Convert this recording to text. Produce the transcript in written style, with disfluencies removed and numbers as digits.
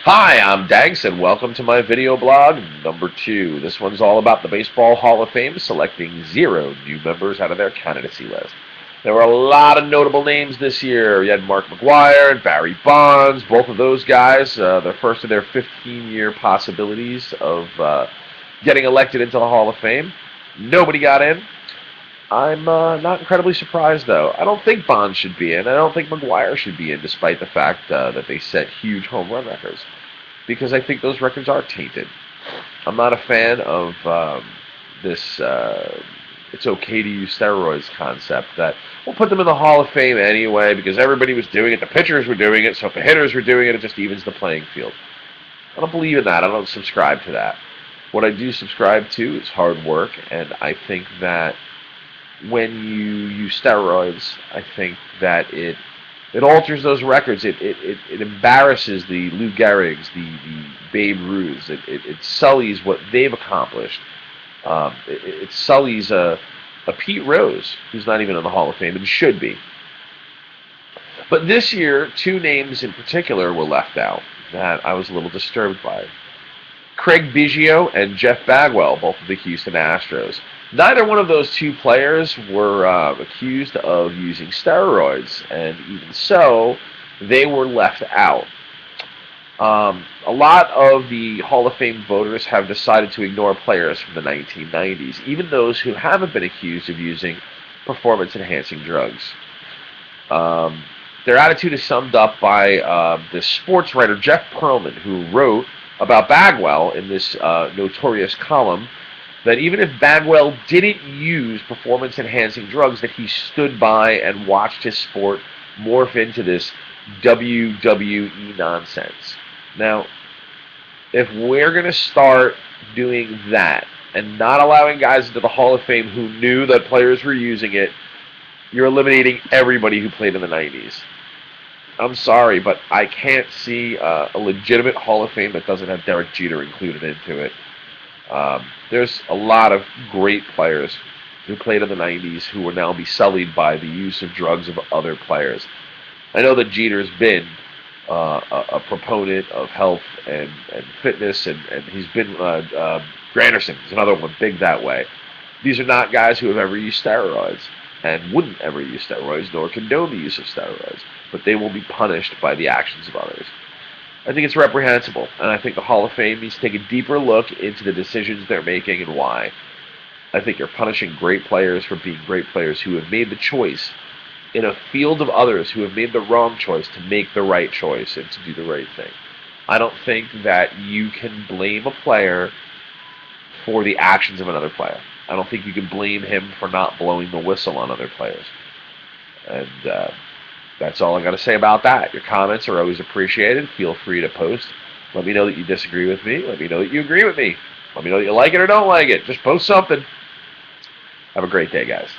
Hi, I'm Dags, and welcome to my video blog number 2. This one's all about the Baseball Hall of Fame selecting 0 new members out of their candidacy list. There were a lot of notable names this year. You had Mark McGwire and Barry Bonds, both of those guys, the first of their 15-year possibilities of getting elected into the Hall of Fame. Nobody got in. I'm not incredibly surprised, though. I don't think Bonds should be in. I don't think McGwire should be in, despite the fact that they set huge home run records, because I think those records are tainted. I'm not a fan of this it's okay to use steroids concept that we'll put them in the Hall of Fame anyway because everybody was doing it. The pitchers were doing it, so if the hitters were doing it, it just evens the playing field. I don't believe in that. I don't subscribe to that. What I do subscribe to is hard work, and I think that when you use steroids, I think that it alters those records. It embarrasses the Lou Gehrigs, the Babe Ruths. It sullies what they've accomplished. It sullies a Pete Rose, who's not even in the Hall of Fame and should be. But this year, 2 names in particular were left out that I was a little disturbed by. Craig Biggio and Jeff Bagwell, both of the Houston Astros. Neither one of those 2 players were accused of using steroids, and even so, they were left out. A lot of the Hall of Fame voters have decided to ignore players from the 1990s, even those who haven't been accused of using performance-enhancing drugs. Their attitude is summed up by the sports writer Jeff Pearlman, who wrote about Bagwell in this notorious column that even if Bagwell didn't use performance-enhancing drugs, that he stood by and watched his sport morph into this WWE nonsense. Now, if we're going to start doing that and not allowing guys into the Hall of Fame who knew that players were using it, you're eliminating everybody who played in the 90s. I'm sorry, but I can't see a legitimate Hall of Fame that doesn't have Derek Jeter included into it. There's a lot of great players who played in the 90s who will now be sullied by the use of drugs of other players. I know that Jeter's been a proponent of health and fitness, and he's been Granderson is another one big that way. These are not guys who have ever used steroids and wouldn't ever use steroids nor condone the use of steroids, but they will be punished by the actions of others. I think it's reprehensible, and I think the Hall of Fame needs to take a deeper look into the decisions they're making and why. I think you're punishing great players for being great players who have made the choice in a field of others who have made the wrong choice to make the right choice and to do the right thing. I don't think that you can blame a player for the actions of another player. I don't think you can blame him for not blowing the whistle on other players. And that's all I got to say about that. Your comments are always appreciated. Feel free to post. Let me know that you disagree with me. Let me know that you agree with me. Let me know that you like it or don't like it. Just post something. Have a great day, guys.